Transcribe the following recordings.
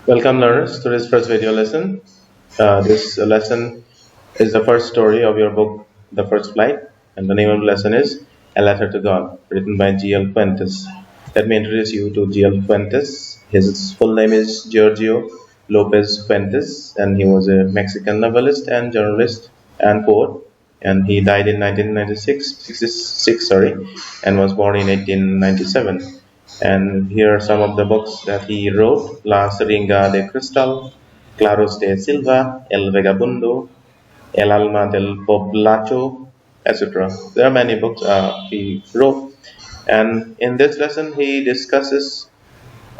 Welcome learners to this first video lesson. This lesson is the first story of your book, The First Flight, and the name of the lesson is A Letter to God, written by GL Fuentes. Let me introduce you to GL Fuentes. His full name is Giorgio Lopez Fuentes, and he was a Mexican novelist and journalist and poet. And he died in 1966, and was born in 1897. And here are some of the books that he wrote: La Seringa de Cristal, Claros de Silva, El Vagabundo, El Alma del Poblacho, etc. There are many books he wrote. And in this lesson, he discusses,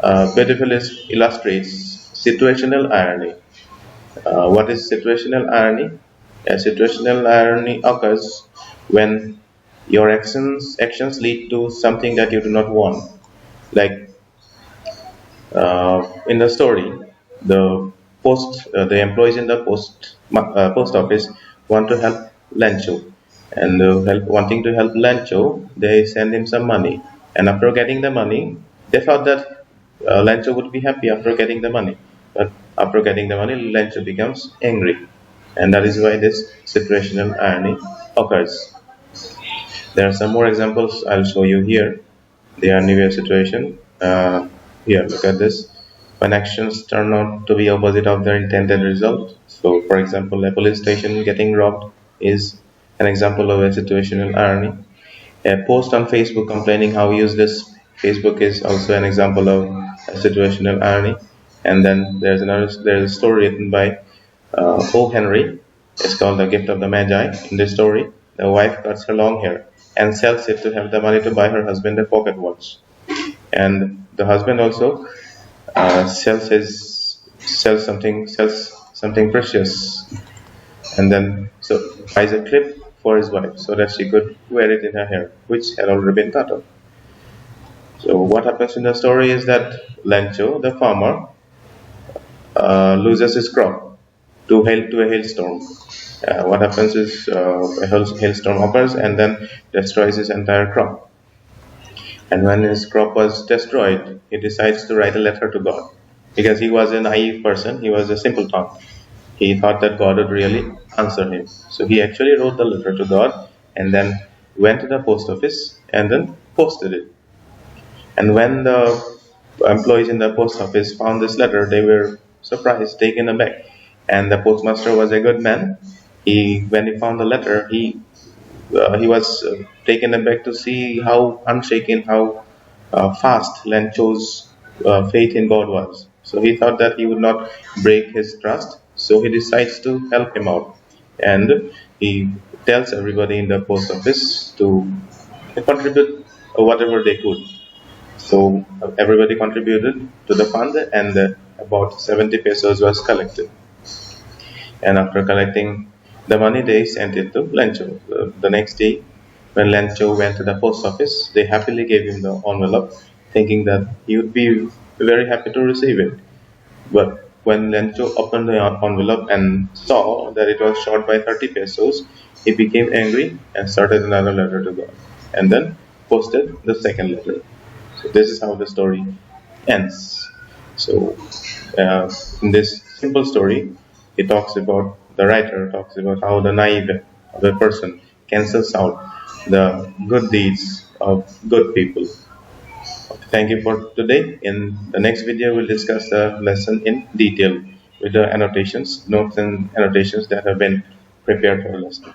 beautifully illustrates situational irony. What is situational irony? Situational irony occurs when your actions lead to something that you do not want. Like in the story, the employees in the post office want to help Lancho, and wanting to help Lancho, they send him some money. And after getting the money, they thought that Lancho would be happy after getting the money. But after getting the money, Lancho becomes angry, and that is why this situational irony occurs. There are some more examples I'll show you here. The anywhere situation. Here, look at this. When actions turn out to be opposite of their intended result. So, for example, a police station getting robbed is an example of a situational irony. A post on Facebook complaining how useless Facebook is also an example of a situational irony. And then there's a story written by O. Henry. It's called The Gift of the Magi. In this story, the wife cuts her long hair and sells it to have the money to buy her husband a pocket watch. And the husband also sells something precious, and then buys a clip for his wife so that she could wear it in her hair, which had already been cut off. So what happens in the story is that Lancho, the farmer, loses his crop to a hailstorm. What happens is a hailstorm occurs and then destroys his entire crop. And when his crop was destroyed, he decides to write a letter to God, because he was a naive person. He was a simpleton. He thought that God would really answer him. So he actually wrote the letter to God and then went to the post office and then posted it. And when the employees in the post office found this letter, they were surprised, taken aback. And the postmaster was a good man. When he found the letter, he was taken aback to see how unshaken, how fast Lancho's faith in God was. So he thought that he would not break his trust. So he decides to help him out, and he tells everybody in the post office to contribute whatever they could. So everybody contributed to the fund, and about 70 pesos was collected. And after collecting the money, they sent it to Lancho. The next day, when Lancho went to the post office, they happily gave him the envelope, thinking that he would be very happy to receive it. But when Lancho opened the envelope and saw that it was short by 30 pesos, he became angry and started another letter to God, and then posted the second letter. So this is how the story ends. So in this simple story, the writer talks about how the naive of a person cancels out the good deeds of good people. Thank you for today. In the next video, we'll discuss the lesson in detail with the notes and annotations that have been prepared for the lesson.